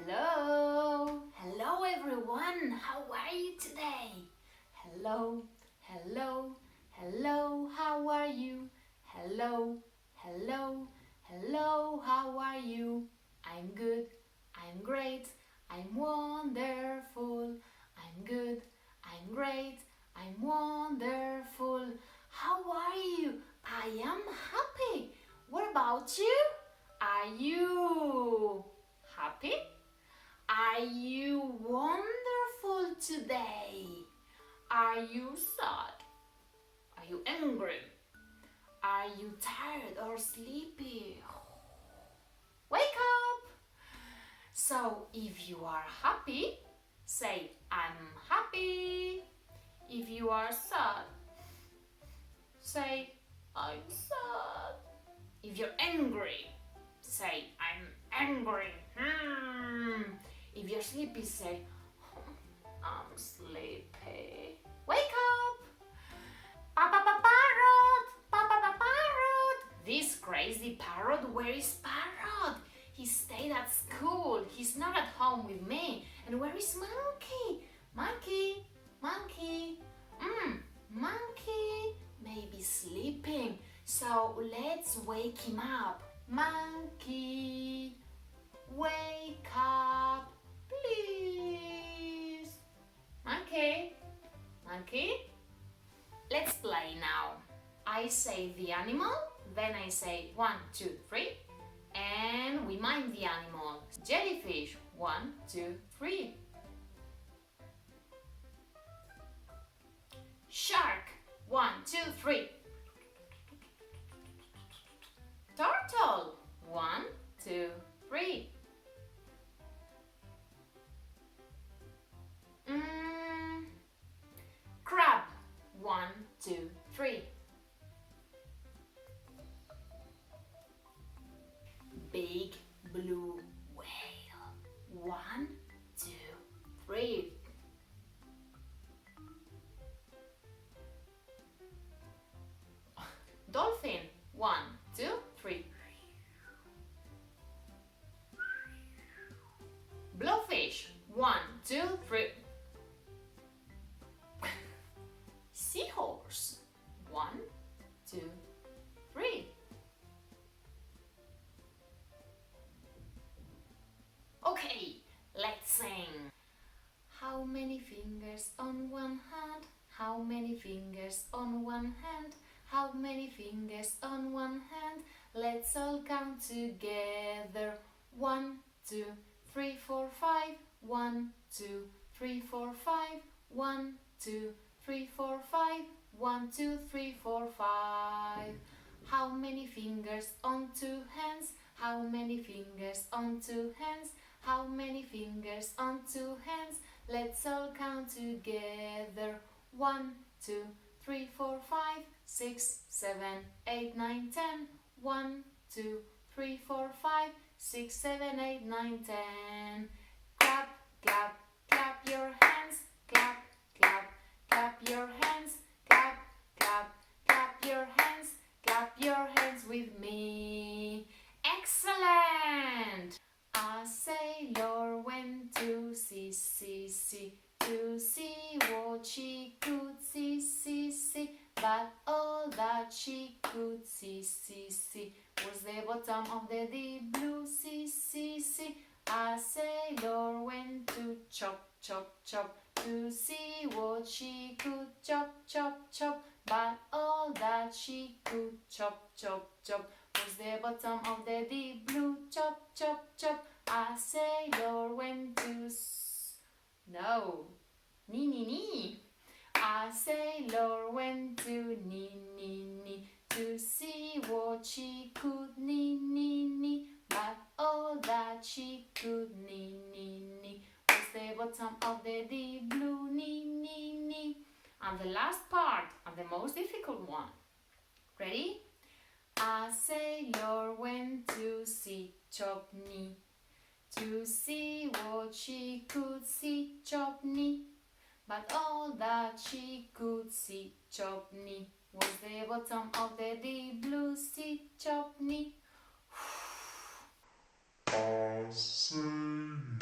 Hello, hello everyone, how are you today? Hello, hello, hello, how are you? Hello, hello, hello, how are you? I'm good, I'm great, I'm wonderful. I'm good, I'm great, I'm wonderful. How are you? I am happy. What about you? Are you happy? Are you wonderful today? Are you sad? Are you angry? Are you tired or sleepy? Wake up! So, if you are happy, say, I'm happy. If you are sad, say, I'm sad. If you're angry, say, I'm angry. If you're sleepy, say, I'm sleepy. Wake up! Papa parrot! Papa parrot! This crazy parrot, where is parrot? He stayed at school. He's not at home with me. And where is monkey? Monkey, monkey. Monkey may be sleeping. So let's wake him up. Monkey, wake up, please. Monkey, monkey. Let's play now. I say the animal, then I say 1, 2, 3, and we mime the animal. Jellyfish, 1, 2, 3. Shark, 1, 2, 3. Turtle, 1, 2, 3. Crab, 1, 2, 3. Big blue whale, 1, 2, 3. Dolphin, 1, 2, 3. Blowfish, 1, 2, 3. Seahorse, 1, 2, 3. Okay, let's sing. How many fingers on one hand? How many fingers on one hand? How many fingers on one hand? Let's all count together. 1, 2, 3, 4, 5. 1, 2, 3, 4, 5. 1, 2, 3, 4, 5. 1, 2, 3, 4, 5. How many fingers on two hands? How many fingers on two hands? How many fingers on two hands? Let's all count together. 1, 2, 3, 4, 5, 6, 7, 8, 9, 10. 1, 2, 3, 4, 5, 6, 7, 8, 9, 10. Clap, clap, clap your hands. Clap, clap, clap your hands. Clap, clap, clap your hands. Clap your hands with me. Excellent! A sailor went to sea, to see what she could see. But all that she could see was the bottom of the deep blue sea. A sailor went to chop, to see what she could chop. But all that she could chop was the bottom of the deep blue chop. A sailor went to nee. A sailor went to nee to see what she could nee. But all that she could nee was the bottom of the deep blue nee. And the last part, and the most difficult one. Ready? A sailor went to see Chopney, to see what she could see Chopney. But all that she could see Chopney was the bottom of the deep blue sea Chopney. A sailor